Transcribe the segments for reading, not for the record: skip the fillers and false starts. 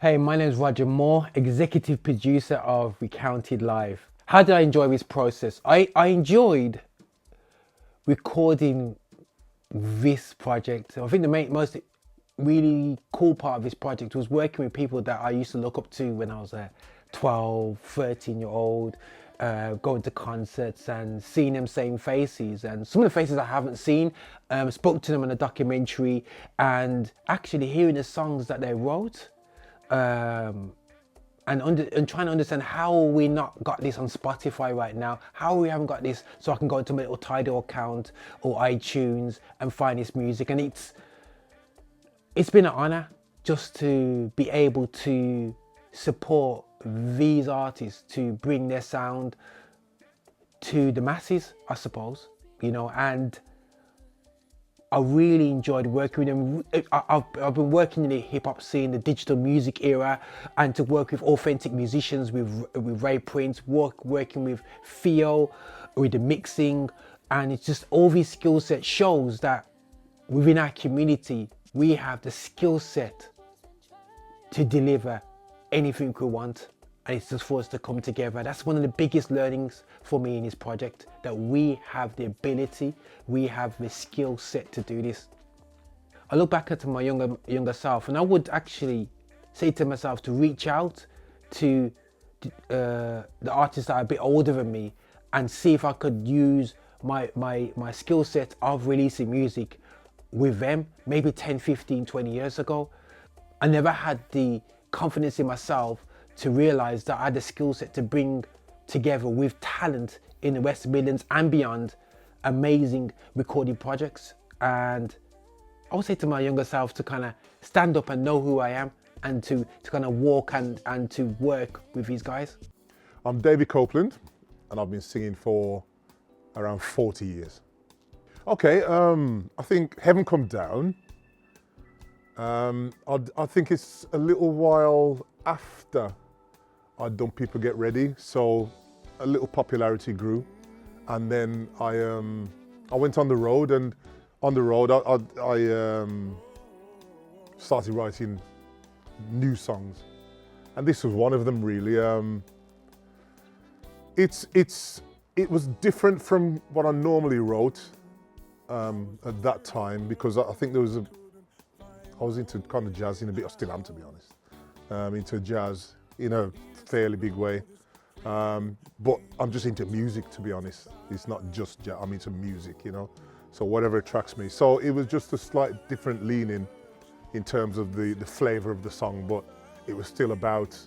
Hey, my name is Roger Moore, executive producer of ReCounted Live. How did I enjoy this process? I enjoyed recording this project. I think the most really cool part of this project was working with people that I used to look up to when I was a 12, 13-year-old, going to concerts and seeing them same faces, and some of the faces I haven't seen, spoke to them in a documentary, and actually hearing the songs that they wrote, and trying to understand how we not got this on Spotify right now, how we haven't got this, so I can go into my little Tidal account or iTunes and find this music. And it's been an honor just to be able to support these artists, to bring their sound to the masses, I suppose, and I really enjoyed working with them. I've been working in the hip hop scene, the digital music era, and to work with authentic musicians, with Ray Prince, working with Theo, with the mixing, and it's just all these skill sets shows that within our community, we have the skill set to deliver anything we want. And it's just for us to come together. That's one of the biggest learnings for me in this project, that we have the ability, we have the skill set to do this. I look back at my younger self, and I would actually say to myself to reach out to the artists that are a bit older than me and see if I could use my skill set of releasing music with them, maybe 10, 15, 20 years ago. I never had the confidence in myself to realize that I had the skill set to bring together with talent in the West Midlands and beyond amazing recording projects. And I would say to my younger self to kind of stand up and know who I am, and to kind of walk and to work with these guys. I'm David Copeland, and I've been singing for around 40 years. Okay, I think Heaven Come Down. I think it's a little while after I'd done People Get Ready, so a little popularity grew, and then I went on the road, and on the road I started writing new songs, and this was one of them really. It was different from what I normally wrote at that time, because I think I was into kind of jazzing a bit. I still am, to be honest, into jazz in a fairly big way. But I'm just into music, to be honest. It's not just jazz, I'm into music, so whatever attracts me. So it was just a slight different leaning in terms of the flavor of the song, but it was still about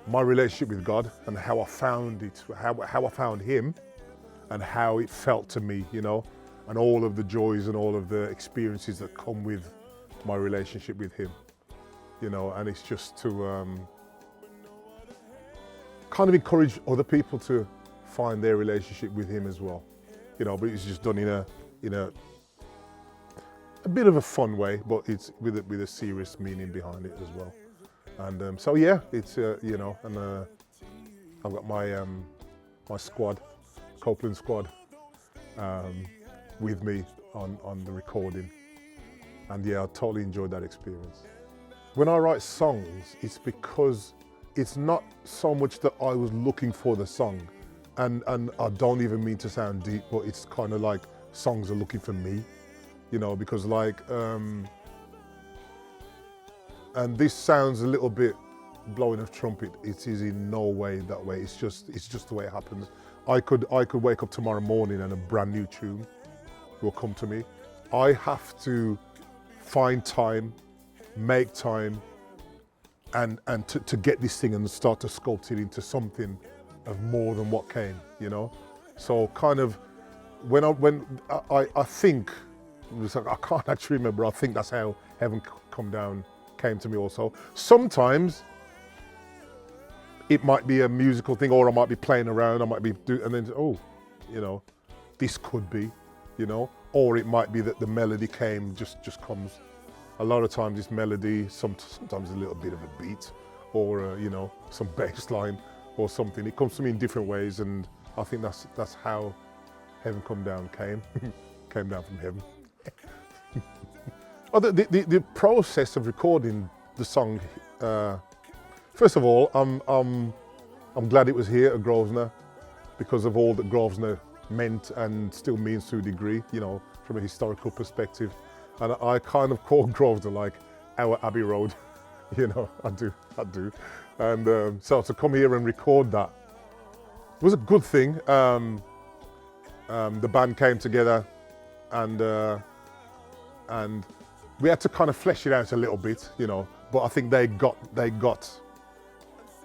my relationship with God and how I found it, how I found Him, and how it felt to me, and all of the joys and all of the experiences that come with my relationship with Him, and it's just to kind of encourage other people to find their relationship with Him as well, but it's just done in a bit of a fun way, but it's with a serious meaning behind it as well. And so yeah, it's and I've got my squad, Copeland squad, with me on the recording, and yeah, I totally enjoyed that experience. When I write songs, it's because it's not so much that I was looking for the song, and I don't even mean to sound deep, but it's kind of like songs are looking for me, because and this sounds a little bit blowing a trumpet. It is in no way that way. It's just the way it happens. I could wake up tomorrow morning and a brand new tune will come to me. I have to find time, make time, and to get this thing and start to sculpt it into something of more than what came, So kind of when I think, I can't actually remember, I think that's how Heaven Come Down came to me also. Sometimes it might be a musical thing, or I might be playing around, I might be and then this could be, or it might be that the melody just comes. A lot of times it's melody, sometimes a little bit of a beat, or some bass line or something. It comes to me in different ways, and I think that's how Heaven Come Down came down from heaven. Oh, the process of recording the song. First of all, I'm glad it was here at Grosvenor because of all that Grosvenor meant and still means to a degree, you know, from a historical perspective. And I kind of call Grosvenor like our Abbey Road, you know, I do. And so to come here and record that was a good thing. The band came together and we had to kind of flesh it out a little bit, you know, but I think they got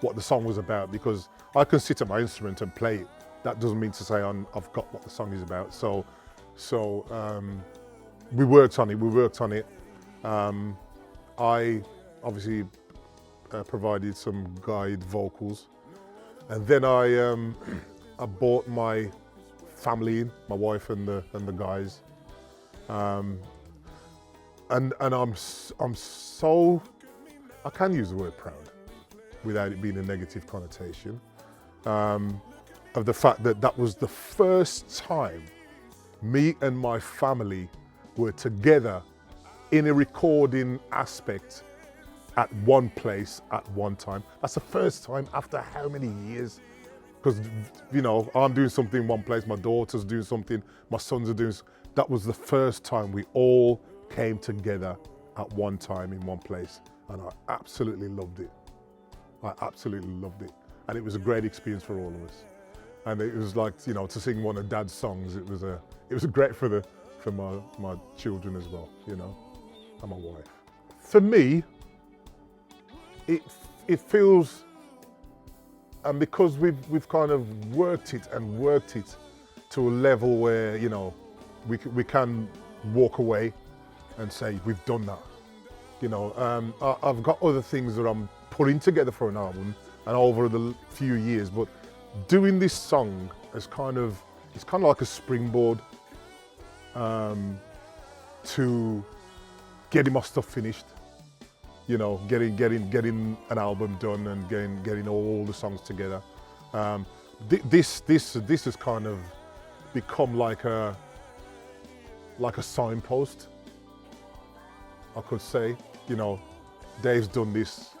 what the song was about, because I can sit at my instrument and play it. That doesn't mean to say I've got what the song is about. So we worked on it. I obviously provided some guide vocals, and then I brought my family in, my wife and the guys, and I'm so, I can use the word proud without it being a negative connotation, of the fact that that was the first time me and my family were together in a recording aspect at one place at one time. That's the first time after how many years? Because, you know, I'm doing something in one place, my daughter's doing something, my sons are doing. That was the first time we all came together at one time in one place, and I absolutely loved it. I absolutely loved it, and it was a great experience for all of us. And it was like, you know, to sing one of Dad's songs. It was great for my children as well, you know, and my wife. For me, it feels, and because we've kind of worked it to a level where, you know, we can walk away and say we've done that. You know, I've got other things that I'm putting together for an album and over the few years, but doing this song is kind of like a springboard to getting my stuff finished. You know, getting an album done and getting all the songs together. This has kind of become like a signpost, I could say. You know, Dave's done this,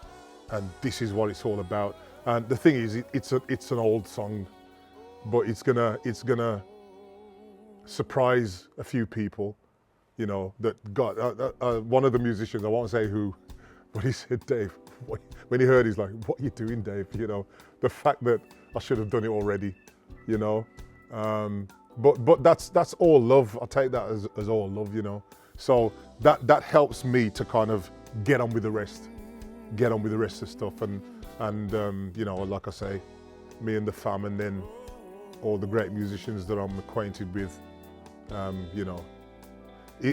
and this is what it's all about. And the thing is, it's an old song, but it's gonna surprise a few people. You know, that got one of the musicians, I won't say who, but he said, Dave, when he heard, he's like, what are you doing, Dave? You know, the fact that I should have done it already, you know. But that's all love. I take that as all love, you know. So that helps me to kind of get on with the rest of stuff. And you know, like I say, me and the fam, and then all the great musicians that I'm acquainted with, you know.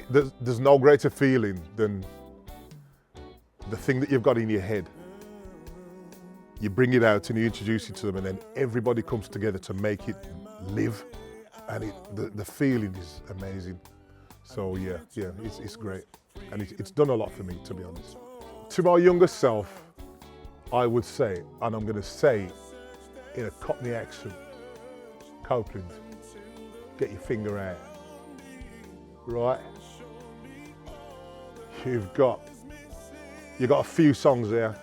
There's no greater feeling than the thing that you've got in your head. You bring it out and you introduce it to them, and then everybody comes together to make it live, and the feeling is amazing. So yeah, it's great, and it's done a lot for me, to be honest. To my younger self, I would say, and I'm going to say in a Cockney accent, Copeland, get your finger out, right? You've got a few songs there,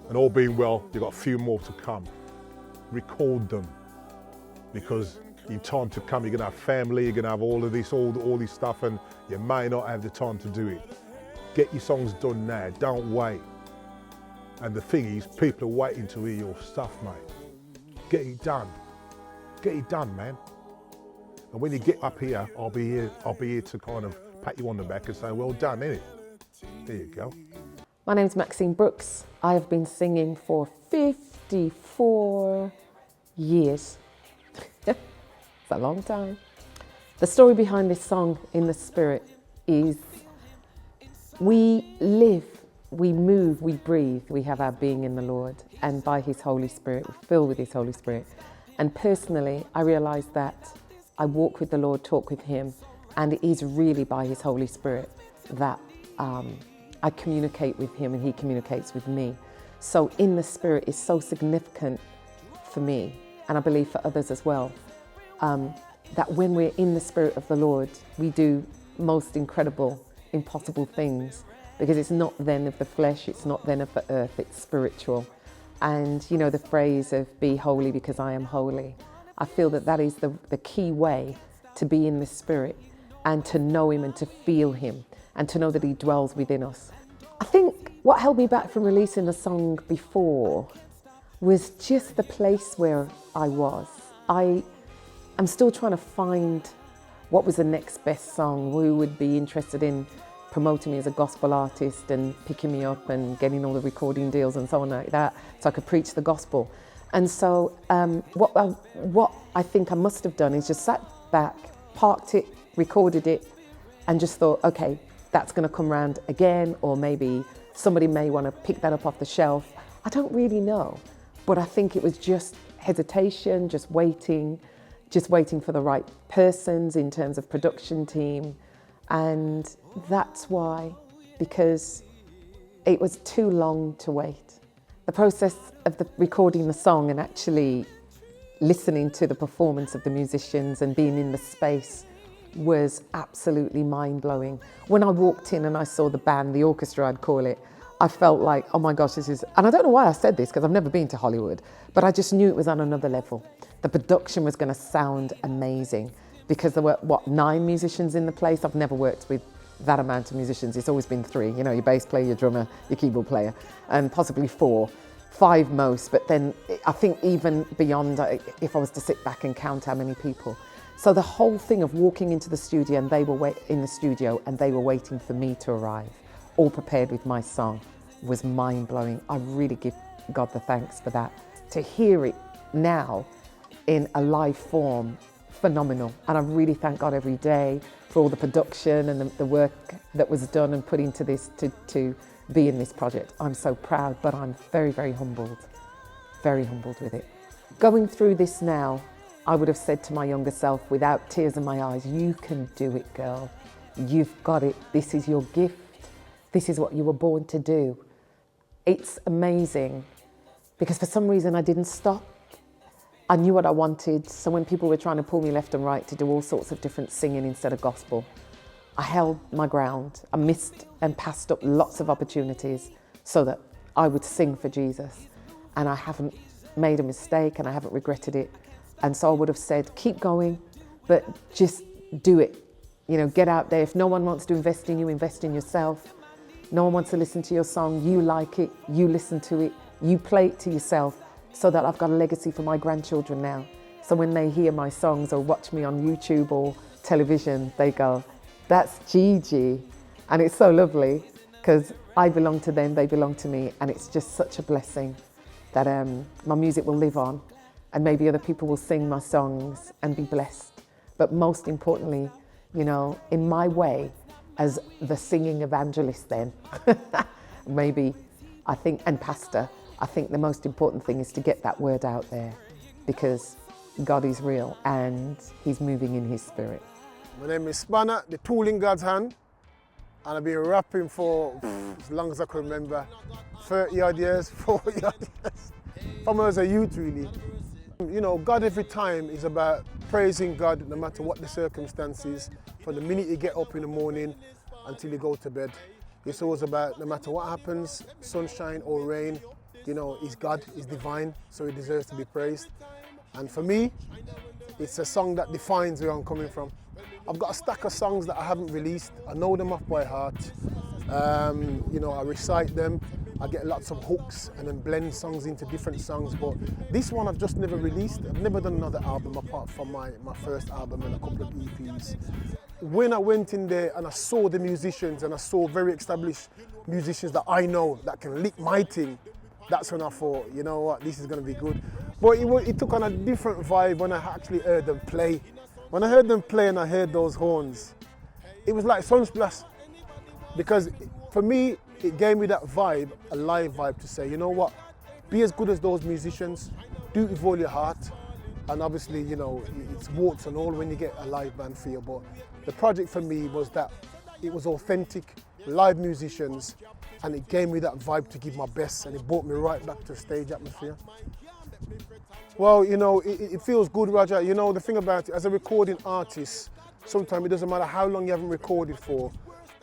and all being well, you've got a few more to come. Record them, because in time to come, you're gonna have family, you're gonna have all of this, all this stuff, and you may not have the time to do it. Get your songs done now, don't wait. And the thing is, people are waiting to hear your stuff, mate. Get it done, man. And when you get up here, I'll be here to kind of pat you on the back and say, well done, innit? There you go. My name's Maxine Brooks. I have been singing for 54 years. It's a long time. The story behind this song, In the Spirit, is we live, we move, we breathe, we have our being in the Lord, and by His Holy Spirit, we're filled with His Holy Spirit. And personally, I realised that I walk with the Lord, talk with Him, and it is really by His Holy Spirit that I communicate with Him and He communicates with me. So In the Spirit is so significant for me, and I believe for others as well, that when we're in the Spirit of the Lord, we do most incredible impossible things, because it's not then of the flesh, it's not then of the earth, it's spiritual. And you know, the phrase of be holy because I am holy, I feel that that is the key way to be in the Spirit and to know Him and to feel Him and to know that He dwells within us. I think what held me back from releasing the song before was just the place where I was. I'm still trying to find what was the next best song, who would be interested in promoting me as a gospel artist and picking me up and getting all the recording deals and so on like that, so I could preach the gospel. And so what I think I must have done is just sat back, parked it, recorded it, and just thought, okay, that's going to come round again, or maybe somebody may want to pick that up off the shelf. I don't really know, but I think it was just hesitation, just waiting for the right persons in terms of production team. And that's why, because it was too long to wait. The process of recording the song and actually listening to the performance of the musicians and being in the space was absolutely mind-blowing. When I walked in and I saw the band, the orchestra I'd call it, I felt like, oh my gosh, this is, and I don't know why I said this because I've never been to Hollywood, but I just knew it was on another level. The production was going to sound amazing because there were, 9 musicians in the place? I've never worked with that amount of musicians. It's always been 3, you know, your bass player, your drummer, your keyboard player, and possibly 4, 5 most, but then I think even beyond, if I was to sit back and count how many people. So the whole thing of walking into the studio and they were in the studio and they were waiting for me to arrive, all prepared with my song, was mind-blowing. I really give God the thanks for that. To hear it now in a live form, phenomenal. And I really thank God every day for all the production and the work that was done and put into this to be in this project. I'm so proud, but I'm very, very humbled with it. Going through this now, I would have said to my younger self without tears in my eyes, you can do it, girl. You've got it. This is your gift. This is what you were born to do. It's amazing because for some reason I didn't stop. I knew what I wanted. So when people were trying to pull me left and right to do all sorts of different singing instead of gospel, I held my ground. I missed and passed up lots of opportunities so that I would sing for Jesus. And I haven't made a mistake and I haven't regretted it. And so I would have said, keep going, but just do it. You know, get out there. If no one wants to invest in you, invest in yourself. No one wants to listen to your song. You like it, you listen to it, you play it to yourself, so that I've got a legacy for my grandchildren now. So when they hear my songs or watch me on YouTube or television, they go, that's Gigi. And it's so lovely because I belong to them, they belong to me. And it's just such a blessing that my music will live on and maybe other people will sing my songs and be blessed. But most importantly, you know, in my way, as the singing evangelist then, maybe, I think, and pastor, I think the most important thing is to get that word out there because God is real and He's moving in His Spirit. My name is Spanna, the tool in God's hand, and I've been rapping for as long as I can remember, 30 odd years, 40 odd years, from when I was a youth really. You know, God every time is about praising God no matter what the circumstances, from the minute you get up in the morning until you go to bed. It's always about no matter what happens, sunshine or rain, you know, He's God, He's divine, so He deserves to be praised. And for me, it's a song that defines where I'm coming from. I've got a stack of songs that I haven't released. I know them off by heart. You know, I recite them. I get lots of hooks and then blend songs into different songs. But this one I've just never released. I've never done another album apart from my first album and a couple of EPs. When I went in there and I saw the musicians and I saw very established musicians that I know that can lick my thing, that's when I thought, you know what, this is going to be good. But it took on a different vibe when I actually heard them play. When I heard them play and I heard those horns, it was like Sunsplash. Because for me, it gave me that vibe, a live vibe to say, you know what, be as good as those musicians, do it with all your heart. And obviously, you know, it's warts and all when you get a live band feel. But the project for me was that it was authentic, live musicians, and it gave me that vibe to give my best, and it brought me right back to the stage atmosphere. Well, you know, it feels good, Roger. You know, the thing about it, as a recording artist, sometimes it doesn't matter how long you haven't recorded for,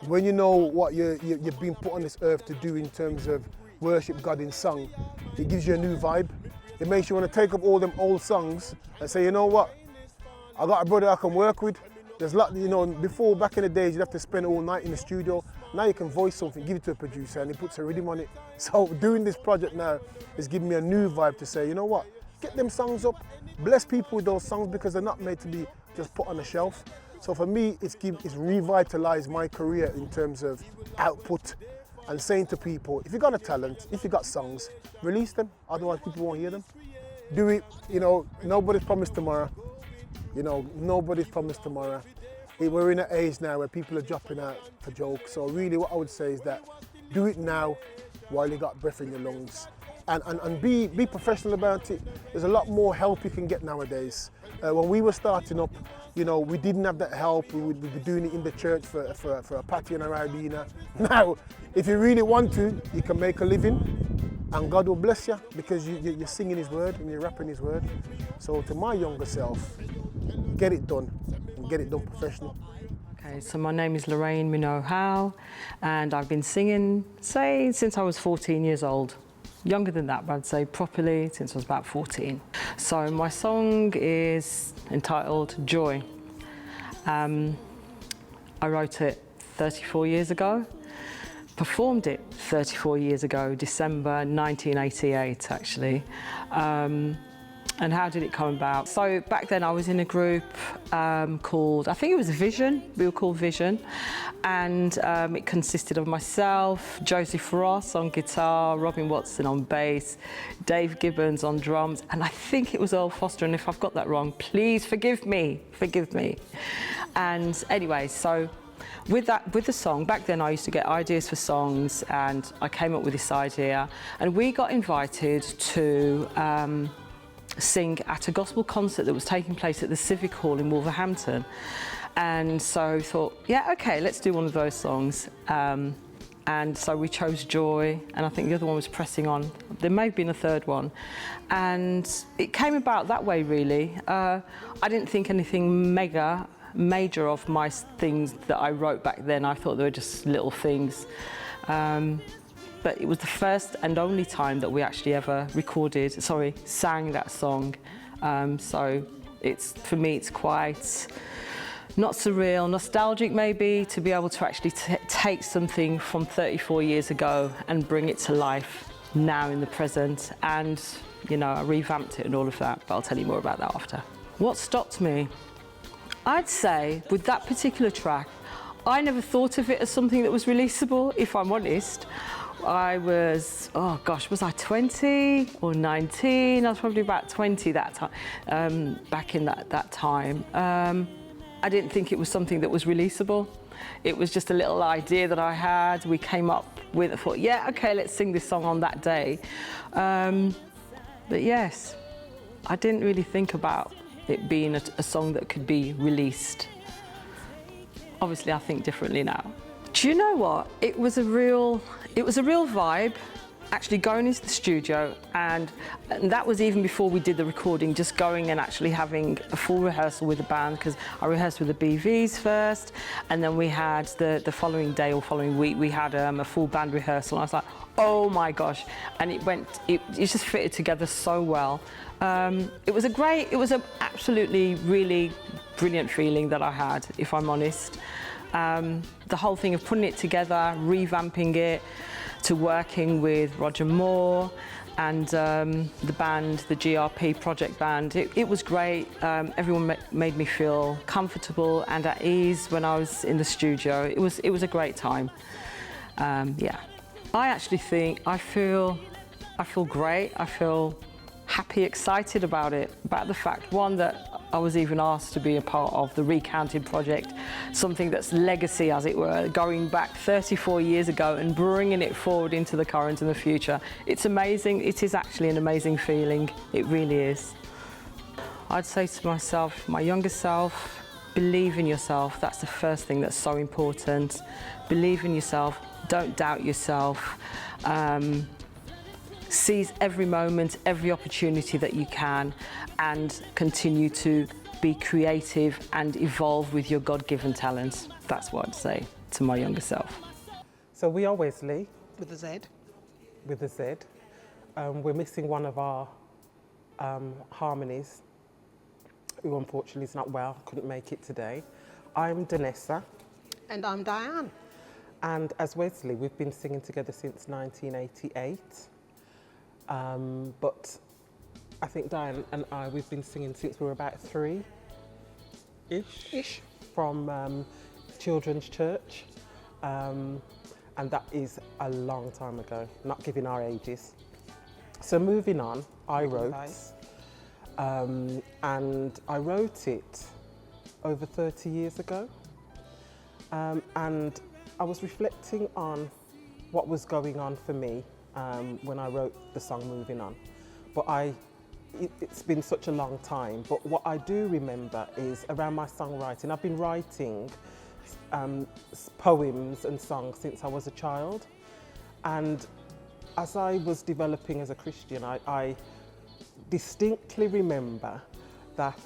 when you know what you're being put on this earth to do in terms of worship God in song, it gives you a new vibe. It makes you want to take up all them old songs and say, you know what, I got a brother I can work with. There's a lot, you know, before, back in the days, you'd have to spend all night in the studio. Now you can voice something, give it to a producer, and he puts a rhythm on it. So doing this project now is giving me a new vibe to say, you know what, get them songs up, bless people with those songs, because they're not made to be just put on the shelf. So for me, it's revitalized my career in terms of output and saying to people, if you got a talent, if you got songs, release them, otherwise people won't hear them. Do it, you know, nobody's promised tomorrow. You know, nobody's promised tomorrow. We're in an age now where people are dropping out for jokes. So really what I would say is that do it now while you got breath in your lungs. And be professional about it. There's a lot more help you can get nowadays. When we were starting up, you know, we didn't have that help. We would be doing it in the church for a patio and a ribena. Now, if you really want to, you can make a living and God will bless you because you're singing His word and you're rapping His word. So to my younger self, get it done and get it done professionally. Okay, so my name is Lorraine Minot-Howe and I've been singing, say, since I was 14 years old. Younger than that, but I'd say properly since I was about 14. So my song is entitled Joy. I wrote it 34 years ago, performed it 34 years ago, December 1988 actually. And how did it come about? So back then I was in a group called, I think it was Vision, we were called Vision, and it consisted of myself, Joseph Ross on guitar, Robin Watson on bass, Dave Gibbons on drums, and I think it was Earl Foster, and if I've got that wrong, please forgive me. And anyway, so with the song, back then I used to get ideas for songs and I came up with this idea, and we got invited to sing at a gospel concert that was taking place at the Civic Hall in Wolverhampton. And so I thought, yeah, okay, let's do one of those songs. And so we chose Joy, and I think the other one was Pressing On. There may have been a third one. And it came about that way, really. I didn't think anything major of my things that I wrote back then. I thought they were just little things. But it was the first and only time that we actually ever sang that song. So for me, it's quite, not surreal, nostalgic maybe, to be able to actually take something from 34 years ago and bring it to life now in the present. And, you know, I revamped it and all of that, but I'll tell you more about that after. What stopped me? I'd say with that particular track, I never thought of it as something that was releasable, if I'm honest. I was, oh gosh, was I 20 or 19? I was probably about 20 that time, back in that time. I didn't think it was something that was releasable. It was just a little idea that I had. We came up with, I thought, yeah, okay, let's sing this song on that day. But yes, I didn't really think about it being a song that could be released. Obviously, I think differently now. Do you know what? It was a real vibe, actually going into the studio, and that was even before we did the recording, just going and actually having a full rehearsal with the band, because I rehearsed with the BVs first, and then we had the following day or following week, we had a full band rehearsal, and I was like, oh my gosh, and it just fitted together so well. It was an absolutely really brilliant feeling that I had, if I'm honest. The whole thing of putting it together, revamping it, to working with Roger Moore and the band, the GRP project band. It was great. Everyone made me feel comfortable and at ease when I was in the studio. It was a great time. Yeah. I actually think I feel great. I feel happy, excited about it, about the fact, one, that I was even asked to be a part of the ReCounted project, something that's legacy, as it were, going back 34 years ago and bringing it forward into the current and the future. It's amazing. It is actually an amazing feeling. It really is. I'd say to myself, my younger self, believe in yourself. That's the first thing that's so important. Believe in yourself. Don't doubt yourself. Seize every moment, every opportunity that you can, and continue to be creative and evolve with your God-given talents. That's what I'd say to my younger self. So we are Wezley With a Z. with a Z. We're missing one of our harmonies, who unfortunately is not well, couldn't make it today. I'm Danessa, And I'm Diane. and as Wezley, we've been singing together since 1988. But I think Diane and I, we've been singing since we were about 3-ish. From Children's Church. And that is a long time ago, not giving our ages. So moving on, I wrote, and I wrote it over 30 years ago. And I was reflecting on what was going on for me when I wrote the song Moving On. But it's been such a long time, but what I do remember is around my songwriting. I've been writing poems and songs since I was a child, and as I was developing as a Christian, I distinctly remember that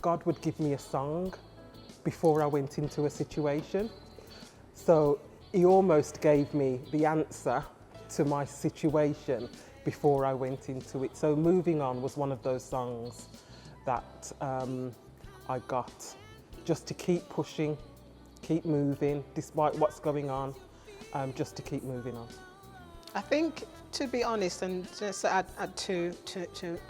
God would give me a song before I went into a situation. So he almost gave me the answer to my situation before I went into it. So Moving On was one of those songs that I got just to keep pushing, keep moving, despite what's going on, just to keep moving on. I think, to be honest, and just to add to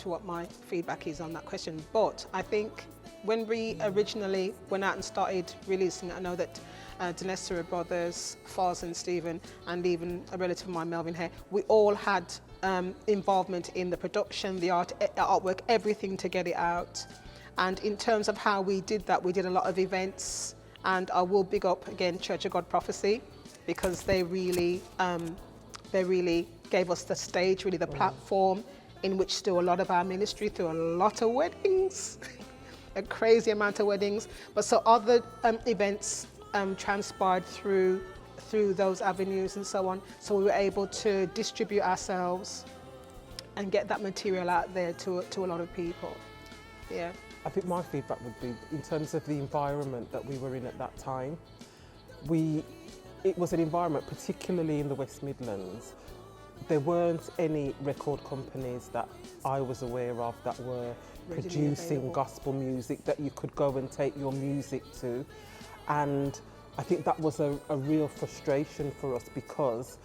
what my feedback is on that question, but I think when we originally went out and started releasing it, I know that Danessa brothers, Faz and Stephen, and even a relative of mine, Melvin Hare, we all had involvement in the production, the artwork, everything to get it out. And in terms of how we did that, we did a lot of events, and I will big up again Church of God Prophecy, because they really gave us the stage, really the platform in which to do a lot of our ministry, through a lot of weddings, a crazy amount of weddings. But so other events transpired through those avenues and so on. So we were able to distribute ourselves and get that material out there to a lot of people. Yeah. I think my feedback would be, in terms of the environment that we were in at that time, it was an environment, particularly in the West Midlands, there weren't any record companies that I was aware of that were producing gospel music that you could go and take your music to. And I think that was a real frustration for us, because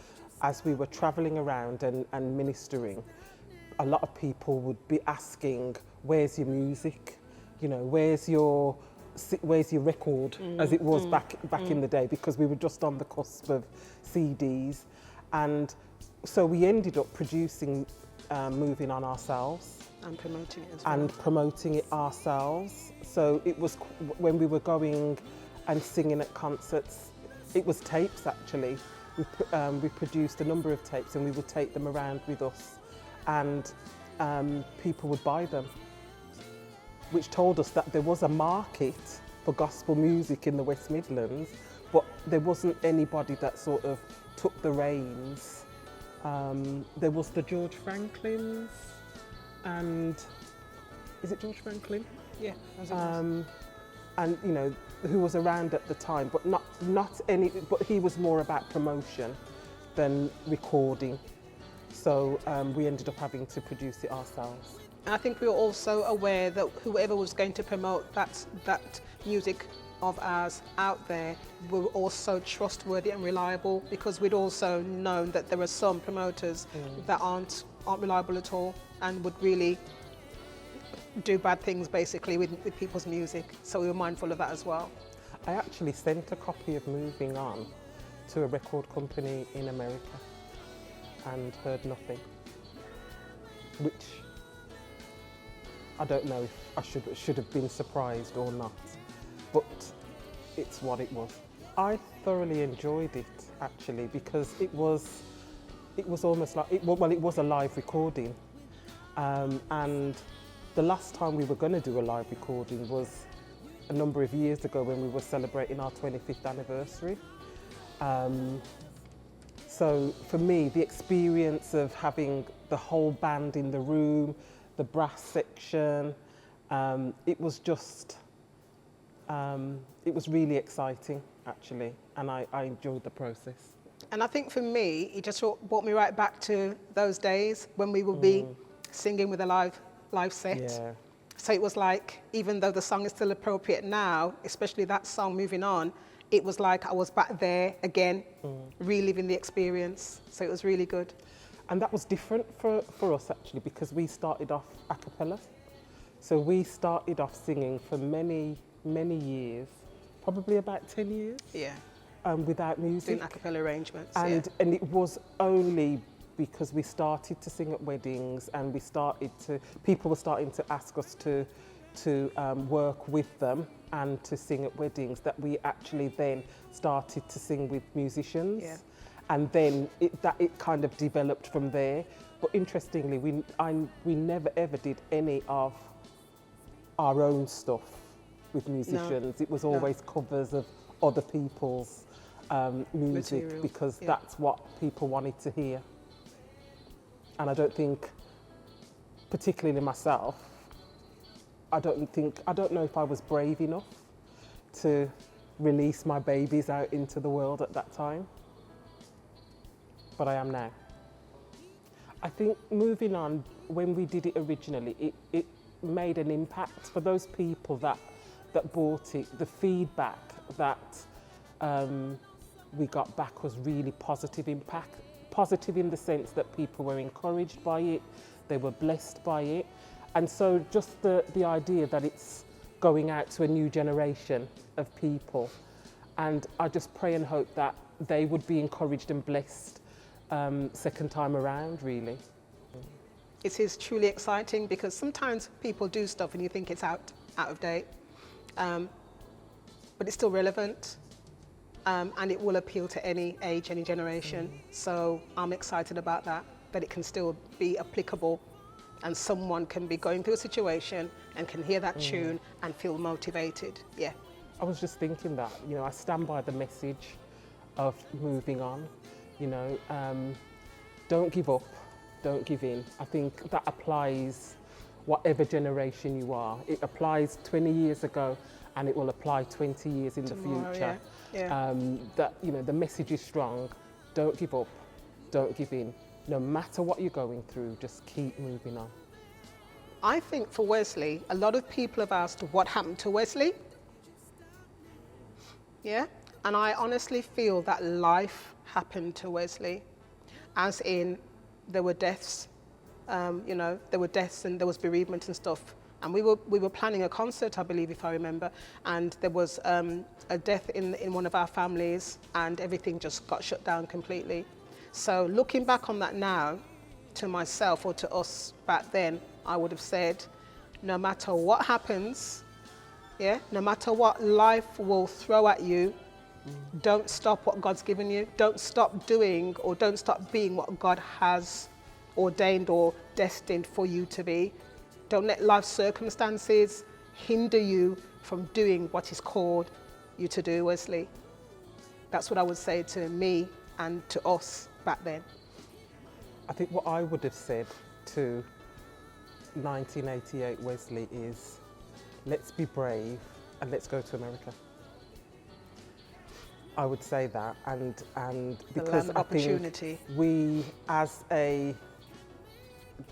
as we were travelling around and ministering, a lot of people would be asking, where's your music? You know, where's your record, as it was back in the day, because we were just on the cusp of CDs. And so we ended up producing Moving On ourselves. And promoting it as well. And promoting it ourselves. So it was, when we were going and singing at concerts, it was tapes actually. We produced a number of tapes, and we would take them around with us, and people would buy them, which told us that there was a market for gospel music in the West Midlands, but there wasn't anybody that sort of took the reins. There was the George Franklins, and is it George Franklin? Yeah. And you know, who was around at the time, but not any. But he was more about promotion than recording. So we ended up having to produce it ourselves. I think we were also aware that whoever was going to promote that music of ours out there were also trustworthy and reliable, because we'd also known that there were some promoters that aren't reliable at all and would really do bad things basically with people's music. So we were mindful of that as well. I actually sent a copy of Moving On to a record company in America and heard nothing, which I don't know if I should have been surprised or not, but it's what it was. I thoroughly enjoyed it actually, because it was almost like it was a live recording, and the last time we were going to do a live recording was a number of years ago when we were celebrating our 25th anniversary. So for me, the experience of having the whole band in the room, the brass section, it was just, it was really exciting actually. and I enjoyed the process. And I think for me, it just brought me right back to those days when we would be singing with a live set. Yeah. So it was like, even though the song is still appropriate now, especially that song Moving On, it was like I was back there again, reliving the experience. So it was really good. And that was different for us actually, because we started off a cappella. So we started off singing for many, many years, probably about 10 years. Yeah. Without music. Doing a cappella arrangements. And it was only because we started to sing at weddings and people were starting to ask us to work with them and to sing at weddings that we actually then started to sing with musicians. Yeah. And then it kind of developed from there. But interestingly, we never ever did any of our own stuff with musicians. No. It was always covers of other people's music Material. because Yeah. that's what people wanted to hear. And I don't think, particularly myself, I don't know if I was brave enough to release my babies out into the world at that time. But I am now. I think moving on, when we did it originally, it made an impact for those people that bought it. The feedback that we got back was really positive impact. Positive in the sense that people were encouraged by it, they were blessed by it. And so just the idea that it's going out to a new generation of people. And I just pray and hope that they would be encouraged and blessed second time around, really. It is truly exciting because sometimes people do stuff and you think it's out of date, but it's still relevant, and it will appeal to any age, any generation. So I'm excited about that it can still be applicable and someone can be going through a situation and can hear that tune and feel motivated. Yeah. I was just thinking that, I stand by the message of moving on, don't give up, don't give in. I think that applies whatever generation you are. It applies 20 years ago and it will apply 20 years in Tomorrow, the future. yeah. That, the message is strong. Don't give up, don't give in. No matter what you're going through, just keep moving on. I think for Wezley, a lot of people have asked what happened to Wezley. Yeah, and I honestly feel that life happened to Wezley, as in there were deaths, there were deaths and there was bereavement and stuff. And we were planning a concert, I believe, if I remember, and there was a death in one of our families, and everything just got shut down completely. So looking back on that now, to myself or to us back then, I would have said, no matter what happens, no matter what life will throw at you, don't stop what God's given you. Don't stop doing or don't stop being what God has ordained or destined for you to be. Don't let life circumstances hinder you from doing what He's called you to do, Wezley. That's what I would say to me and to us back then. I think what I would have said to 1988 Wezley is, let's be brave and let's go to America. I would say that, and because I think we, as a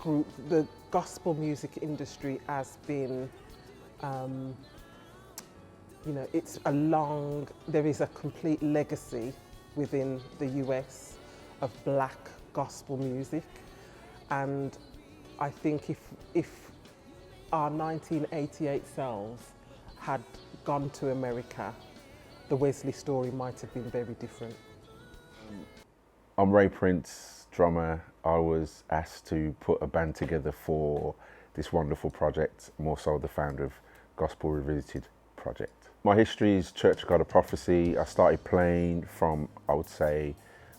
group, the gospel music industry has been, there is a complete legacy within the US of black gospel music, and I think if our 1988 selves had gone to America, the Wezley story might have been very different. I'm Ray Prince, drummer. I was asked to put a band together for this wonderful project, more so the founder of Gospel Revisited project. My history is Church of God of Prophecy. I started playing from, I would say,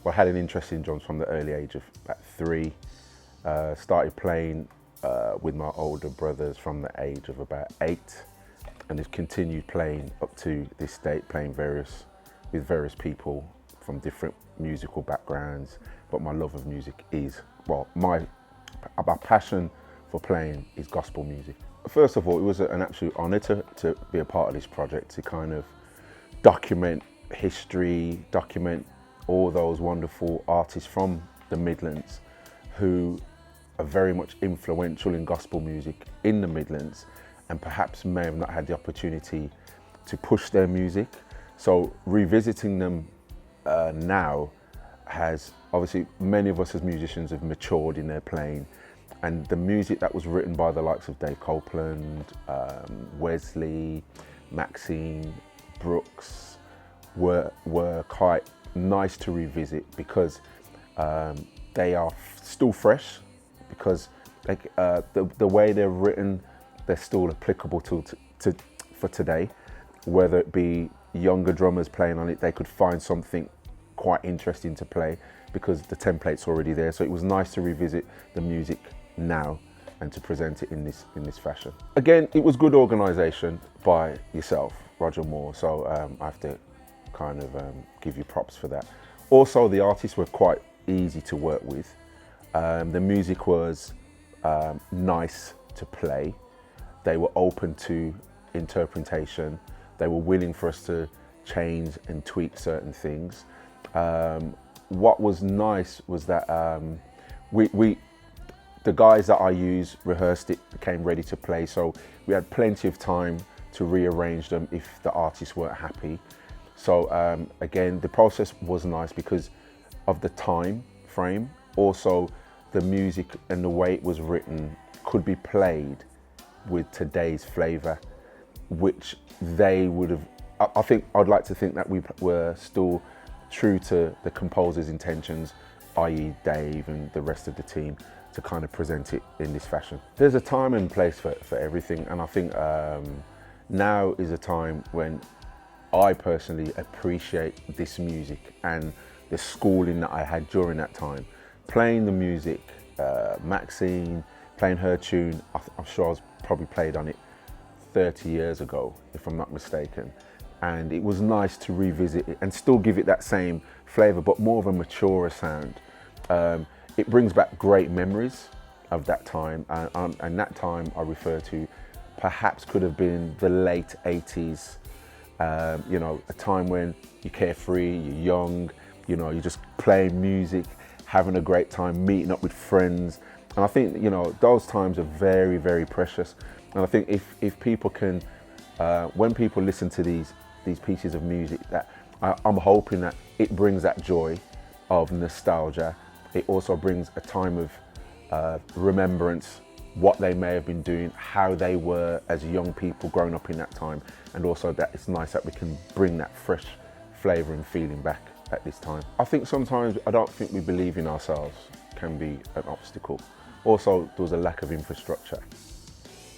I had an interest in drums from the early age of about 3. Started playing with my older brothers from the age of about 8. And has continued playing up to this date, playing with various people from different musical backgrounds. But my love of music is, my passion for playing is gospel music. First of all, it was an absolute honour to be a part of this project, to kind of document history, document all those wonderful artists from the Midlands who are very much influential in gospel music in the Midlands and perhaps may have not had the opportunity to push their music. So revisiting them now has, obviously many of us as musicians have matured in their playing, and the music that was written by the likes of Dave Copeland, Wezley, Maxine Brooks were quite nice to revisit because they are still fresh, because the way they're written, they're still applicable for today. Whether it be younger drummers playing on it, they could find something quite interesting to play because the template's already there. So it was nice to revisit the music now and to present it in this fashion. Again, it was good organisation by yourself, Roger Moore. So I have to kind of give you props for that. Also, the artists were quite easy to work with. The music was nice to play. They were open to interpretation. They were willing for us to change and tweak certain things. What was nice was that the guys that I used rehearsed it, became ready to play, so we had plenty of time to rearrange them if the artists weren't happy. So again, the process was nice because of the time frame. Also, the music and the way it was written could be played with today's flavour, which they would have, I think, I'd like to think that we were still true to the composer's intentions, i.e. Dave and the rest of the team, to kind of present it in this fashion. There's a time and place for everything, and I think now is a time when I personally appreciate this music and the schooling that I had during that time. Playing the music, Maxine, playing her tune, I'm sure I was probably played on it 30 years ago, if I'm not mistaken. And it was nice to revisit it and still give it that same flavour, but more of a maturer sound. It brings back great memories of that time, and that time I refer to perhaps could have been the late 80s, you know, a time when you're carefree, you're young, you know, you're just playing music, having a great time, meeting up with friends. And I think, you know, those times are very, very precious. And I think if people can, when people listen to these pieces of music, that I'm hoping that it brings that joy of nostalgia. It also brings a time of remembrance, what they may have been doing, how they were as young people growing up in that time. And also that it's nice that we can bring that fresh flavour and feeling back at this time. I think sometimes I don't think we believe in ourselves can be an obstacle. Also, there was a lack of infrastructure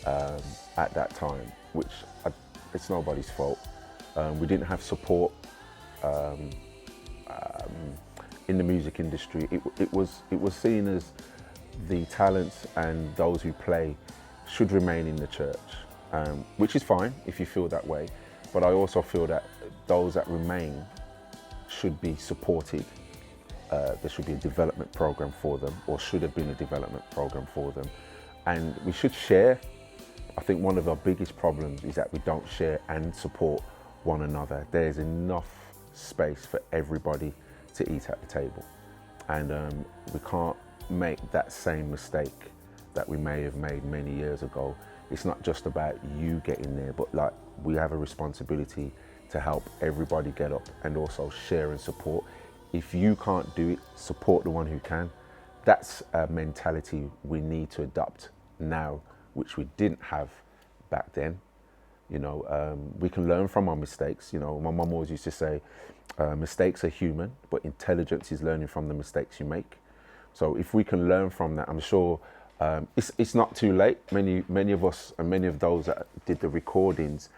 at that time, which it's nobody's fault. We didn't have support in the music industry. It was seen as the talents and those who play should remain in the church, which is fine if you feel that way. But I also feel that those that remain should be supported. There should be a development program for them, or should have been a development program for them. And we should share. I think one of our biggest problems is that we don't share and support one another. There's enough space for everybody to eat at the table. And we can't make that same mistake that we may have made many years ago. It's not just about you getting there, but like we have a responsibility to help everybody get up and also share and support. If you can't do it, support the one who can. That's a mentality we need to adopt now, which we didn't have back then. You know, we can learn from our mistakes. You know, my mum always used to say, mistakes are human, but intelligence is learning from the mistakes you make. So if we can learn from that, I'm sure it's not too late. Many of us and many of those that did the recordings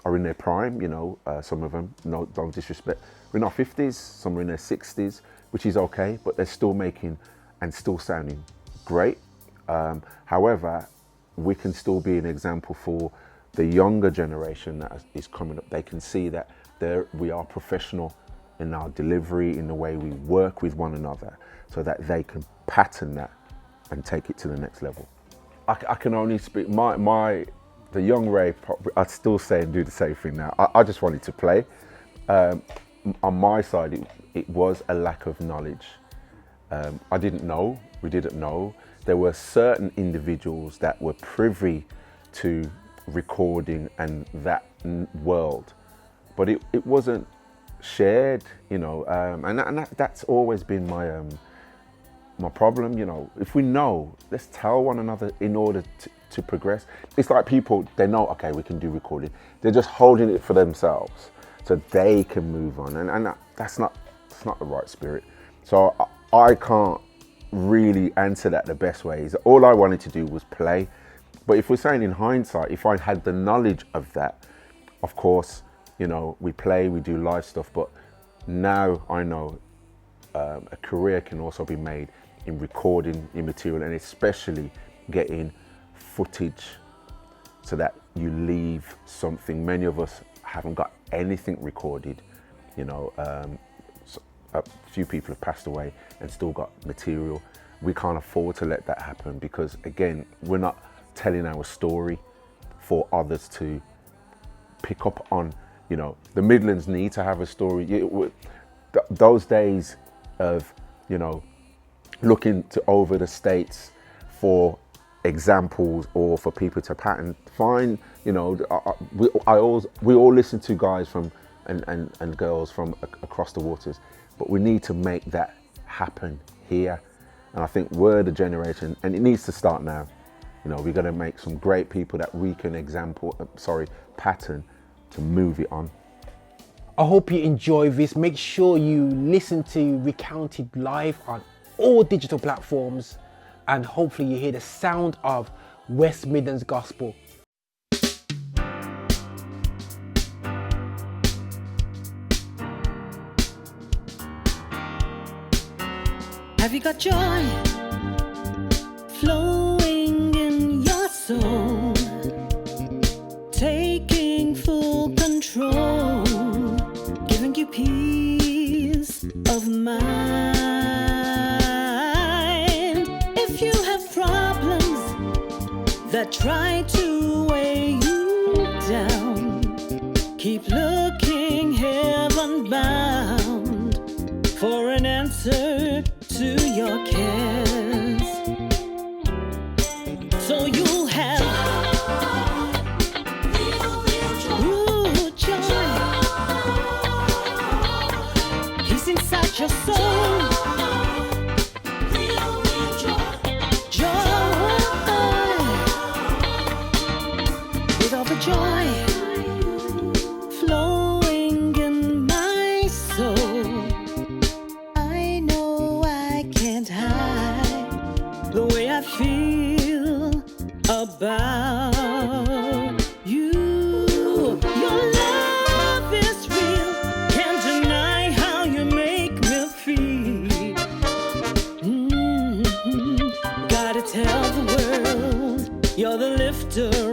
are in their prime. You know, some of them, no, don't disrespect, we're in our 50s, some are in their 60s, which is okay, but they're still making and still sounding great. However, we can still be an example for the younger generation that is coming up. They can see that we are professional in our delivery, in the way we work with one another, so that they can pattern that and take it to the next level. I can only speak, the young Ray, I'd still say and do the same thing now. I just wanted to play. on my side, it was a lack of knowledge. I didn't know, we didn't know. There were certain individuals that were privy to recording and that world, but it wasn't shared, you know, and that's always been my problem, you know. If we know, let's tell one another in order to progress. It's like people, they know, okay, we can do recording. They're just holding it for themselves so they can move on, and that's not the right spirit. So I can't really answer that the best way. Is all I wanted to do was play. But if we're saying in hindsight, if I had the knowledge of that, of course, you know, we play, we do live stuff, but now I know a career can also be made in recording your material, and especially getting footage so that you leave something. Many of us haven't got anything recorded, you know. A few people have passed away and still got material. We can't afford to let that happen because, again, we're not telling our story for others to pick up on. You know, the Midlands need to have a story. Those days of, you know, looking over the states for examples or for people to pattern, fine, you know, we all listen to guys from and girls from across the waters, but we need to make that happen here. And I think we're the generation, and it needs to start now. You know, we're going to make some great people that we can pattern to move it on. I hope you enjoy this. Make sure you listen to ReCounted live on all digital platforms, and hopefully you hear the sound of West Midlands gospel. Have you got joy flowing in your soul, taking full control, giving you peace of mind? If you have problems that try to weigh you down, keep looking heaven bound for an answer to your cares, so you'll have real joy, peace inside your soul, joy, with all the joy flowing in my soul. I know I can't hide the way I feel about you. Your love is real, can't deny how you make me feel. Gotta tell the world you're the lifter